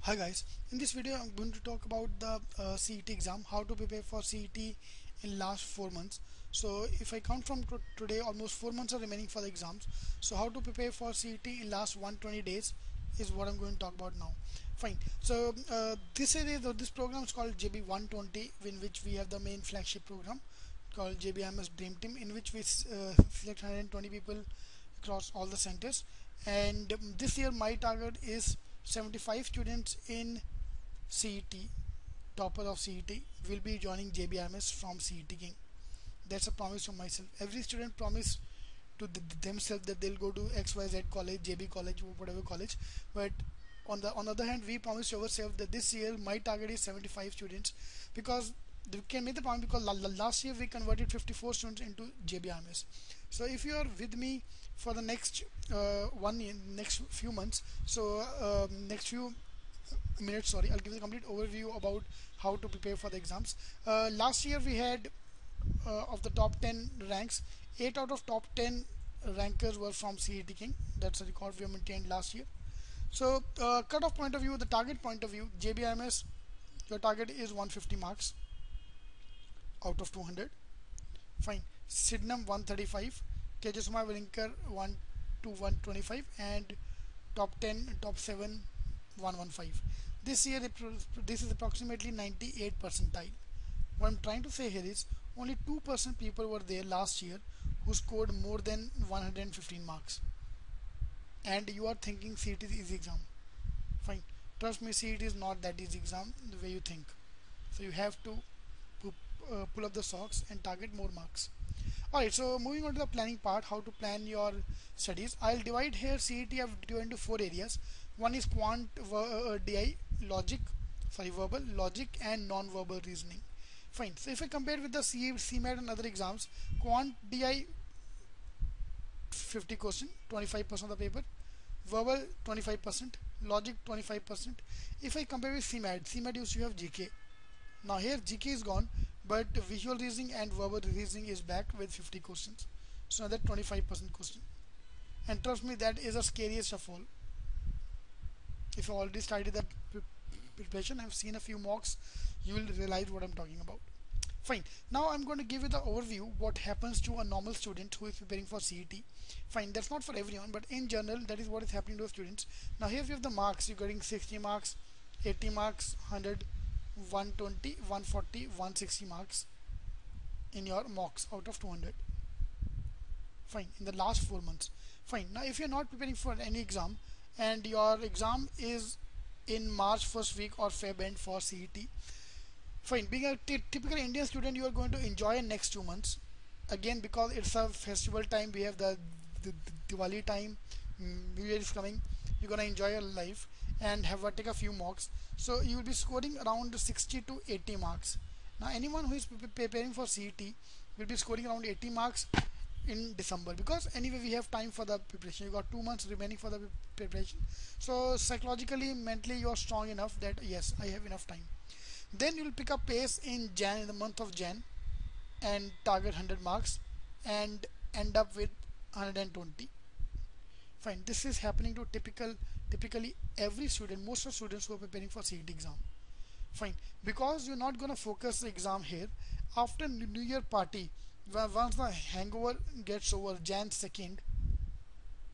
Hi guys, in this video I'm going to talk about the CET exam, how to prepare for CET in last 4 months. So if I count from today, almost 4 months are remaining for the exams. So how to prepare for CET in last 120 days is what I'm going to talk about now. Fine. So this program is called JB 120, in which we have the main flagship program called JBMS Dream Team, in which we select 120 people across all the centers. And this year my target is 75 students in CET, topper of CET, will be joining JBMS from CET King. That's a promise from myself. Every student promise to themselves that they'll go to XYZ college, JB college, whatever college. But on the other hand, we promise ourselves that this year my target is 75 students, because we can make the point because last year we converted 54 students into JBMS. So if you are with me for the next one year, next few months, so next few minutes, sorry, I'll give you a complete overview about how to prepare for the exams. Last year we had of the top 10 ranks, 8 out of top 10 rankers were from CET King. That's a record we maintained last year. So cutoff point of view, the target point of view, JBMS, your target is 150 marks out of 200. Fine. Sydenham 135, Tejasma Vinker 1 to 125, and top 10, top 7 115. This year this is approximately 98 percentile. What I'm trying to say here is only 2% people were there last year who scored more than 115 marks. And you are thinking CET is easy exam. Fine. Trust me, CET is not that easy exam the way you think. So you have to pull up the socks and target more marks. Alright, so moving on to the planning part, how to plan your studies. I'll divide here CET, I've divided into 4 areas. One is quant DI, verbal, logic and non-verbal reasoning. Fine. So if I compare with the CMAT and other exams, quant DI 50 question, 25% of the paper, verbal 25%, logic 25%. If I compare with CMAT used to have GK. Now here GK is gone, but visual reasoning and verbal reasoning is back with 50 questions. So another 25% question. And trust me, that is the scariest of all. If you already started the preparation, I've seen a few mocks, you will realize what I'm talking about. Fine. Now I'm going to give you the overview what happens to a normal student who is preparing for CET. Fine, that's not for everyone, but in general that is what is happening to the students. Now here we have the marks. You're getting 60 marks, 80 marks, 100, 120, 140, 160 marks in your mocks out of 200. Fine, in the last 4 months. Fine. Now if you're not preparing for any exam and your exam is in March first week or Feb end for CET, fine, being a typical Indian student, you are going to enjoy next 2 months. Again, because it's a festival time, we have the Diwali time, New Year is coming, you're gonna enjoy your life and take a few mocks. So you will be scoring around 60 to 80 marks. Now anyone who is preparing for CET will be scoring around 80 marks in December, because anyway we have time for the preparation. You got 2 months remaining for the preparation. So psychologically, mentally, you are strong enough that yes, I have enough time. Then you will pick up pace in the month of Jan, and target 100 marks and end up with 120. Fine. This is happening to typically every student, most of the students who are preparing for CET exam. Fine. Because you're not going to focus the exam here. After New Year party, once the hangover gets over, Jan 2nd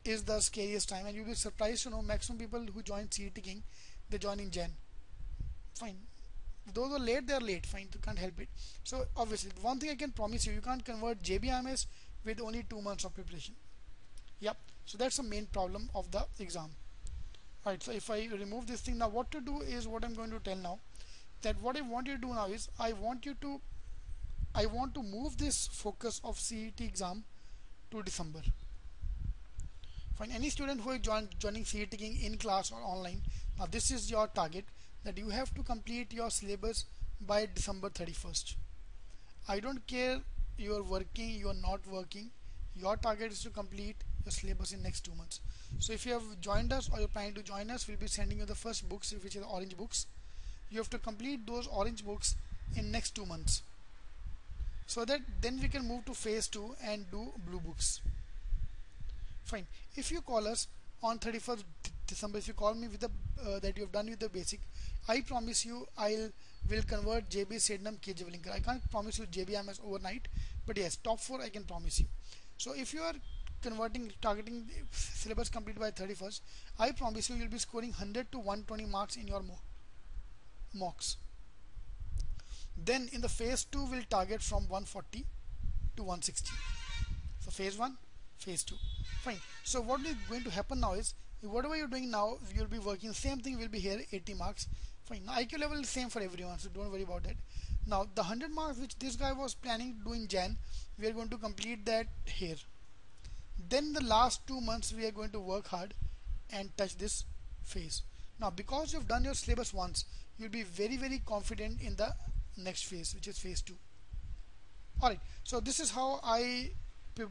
is the scariest time, and you'll be surprised to know maximum people who join CET King, they join in Jan. Fine. Those are late, they are late. Fine, you can't help it. So obviously, one thing I can promise you, you can't convert JBMS with only 2 months of preparation. Yep. So that's the main problem of the exam. Right. So if I remove this thing now, what to do is what I'm going to tell now. That what I want you to do now is I want to move this focus of CET exam to December. Fine. Any student who is joining CET King in class or online, now this is your target, that you have to complete your syllabus by December 31st. I don't care you are working, you are not working, your target is to complete your syllabus in next 2 months. So if you have joined us or you're planning to join us, we'll be sending you the first books, which are the orange books. You have to complete those orange books in next 2 months, so that then we can move to phase 2 and do blue books. Fine. If you call us on 31st December, if you call me with the that you have done with the basic, I promise you I will convert JB Sednam KJ Linker. I can't promise you JBMS overnight, but yes, top 4 I can promise you. So if you are targeting syllabus complete by 31st, I promise you will be scoring 100 to 120 marks in your mocks. Then in the phase 2 will target from 140 to 160. So phase 1, phase 2. Fine. So what is going to happen now is, whatever you're doing now, you'll be working same thing will be here, 80 marks. Fine. Now IQ level is same for everyone, so don't worry about that. Now the 100 marks which this guy was planning to do in Jan, we are going to complete that here. Then the last 2 months we are going to work hard and touch this phase. Now because you've done your syllabus once, you'll be very confident in the next phase, which is phase 2. Alright, so this is how I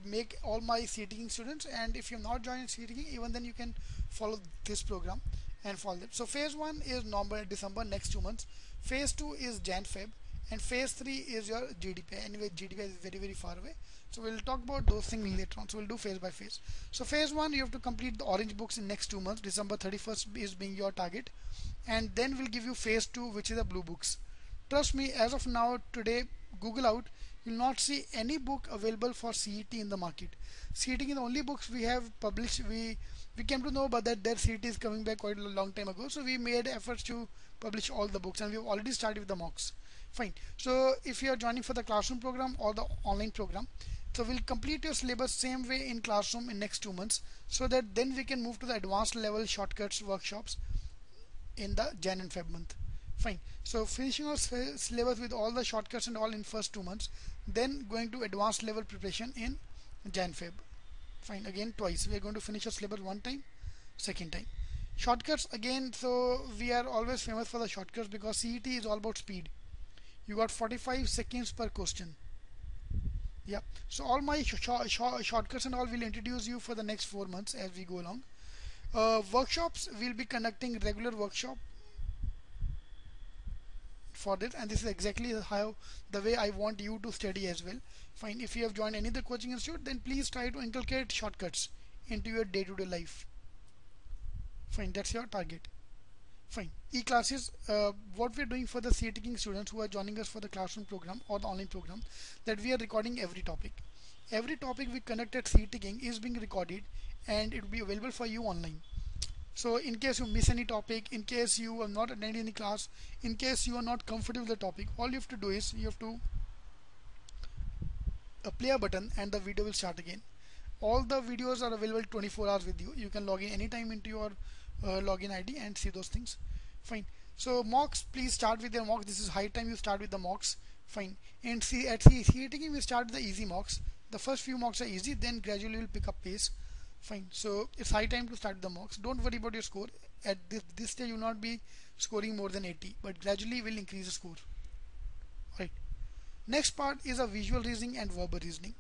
make all my CET students, and if you're not joining CET, even then you can follow this program and follow it. So phase 1 is November, December, next 2 months. Phase 2 is Jan, Feb, and phase 3 is your GDPI. Anyway, GDPI is very far away, so we'll talk about those things later on. So we'll do phase by phase. So phase 1, you have to complete the orange books in next 2 months. December 31st is being your target, and then we'll give you phase 2, which is the blue books. Trust me, as of now, today, Google out, you'll not see any book available for CET in the market. CET is the only books we have published. We came to know about that their CET is coming back quite a long time ago, so we made efforts to publish all the books, and we've already started with the mocks. Fine. So if you are joining for the classroom program or the online program, so we'll complete your syllabus same way in classroom in next 2 months, so that then we can move to the advanced level shortcuts workshops in the Jan and Feb month. Fine. So finishing our syllabus with all the shortcuts and all in first 2 months, then going to advanced level preparation in Jan Feb. Fine. Again twice. We are going to finish our syllabus one time, second time. Shortcuts again. So we are always famous for the shortcuts because CET is all about speed. You got 45 seconds per question. Yeah. So all my shortcuts and all will introduce you for the next 4 months as we go along. Workshops, we'll be conducting regular workshop for this, and this is exactly how the way I want you to study as well. Fine. If you have joined any other coaching institute, then please try to inculcate shortcuts into your day-to-day life. Fine. That's your target. Fine. E-classes, what we are doing for the CET students who are joining us for the classroom program or the online program, that we are recording every topic. Every topic we conduct at CET is being recorded, and it will be available for you online. So in case you miss any topic, in case you are not attending any class, in case you are not comfortable with the topic, all you have to do is you have to play a button and the video will start again. All the videos are available 24 hours with you. You can log in anytime into your login ID and see those things. Fine. So mocks, please start with your mocks. This is high time you start with the mocks. Fine. And see at CET we start with the easy mocks. The first few mocks are easy, then gradually will pick up pace. Fine. So it's high time to start the mocks. Don't worry about your score. At this stage you will not be scoring more than 80, but gradually will increase the score. Right. Next part is a visual reasoning and verbal reasoning.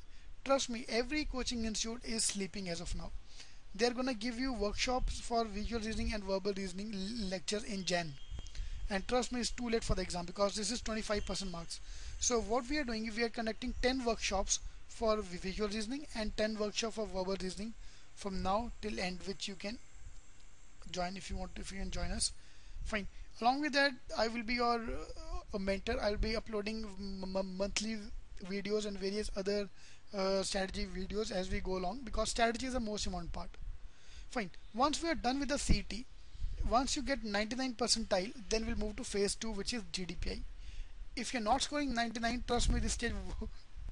Trust me, every coaching institute is sleeping as of now. They're gonna give you workshops for visual reasoning and verbal reasoning lectures in Jan. And trust me, it's too late for the exam because this is 25% marks. So what we are doing is we are conducting 10 workshops for visual reasoning and 10 workshops for verbal reasoning from now till end, which you can join if you want to, if you can join us. Fine. Along with that, I will be your mentor. I'll be uploading monthly videos and various other strategy videos as we go along, because strategy is the most important part. Fine. Once we are done with the CET, once you get 99 percentile, then we'll move to phase 2, which is GDPI. If you're not scoring 99, trust me, this stage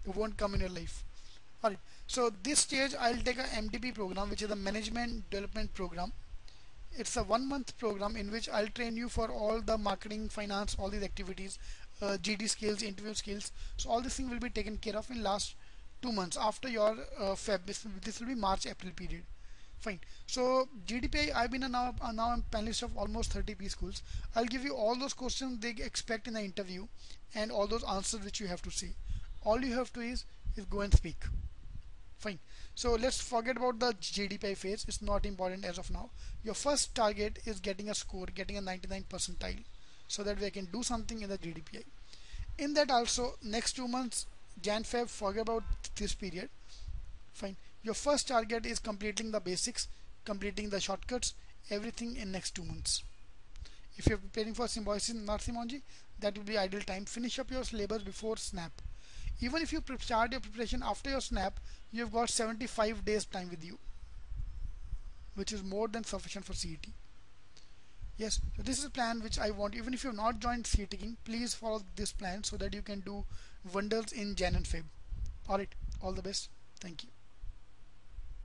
won't come in your life. Alright, so this stage I'll take a MDP program, which is a Management Development Program. It's a 1-month program in which I'll train you for all the marketing, finance, all these activities, GD skills, interview skills. So all these things will be taken care of in last 2 months after your Feb. This will be March-April period. Fine. So GDPI, I've been now I'm panelist of almost 30 P schools. I'll give you all those questions they expect in the interview and all those answers which you have to say. All you have to is go and speak. Fine. So let's forget about the GDPI phase. It's not important as of now. Your first target is getting a score, getting a 99 percentile, so that we can do something in the GDPI. In that also, next 2 months, Jan Feb, forget about this period. Fine. Your first target is completing the basics, completing the shortcuts, everything in next 2 months. If you're preparing for symbiosis in Narsimonji, that will be ideal time. Finish up your syllabus before snap. Even if you start your preparation after your snap, you've got 75 days time with you, which is more than sufficient for CET. Yes, so this is a plan which I want. Even if you've not joined CET King, please follow this plan so that you can do wonders in Jan and Feb. Alright, all the best. Thank you.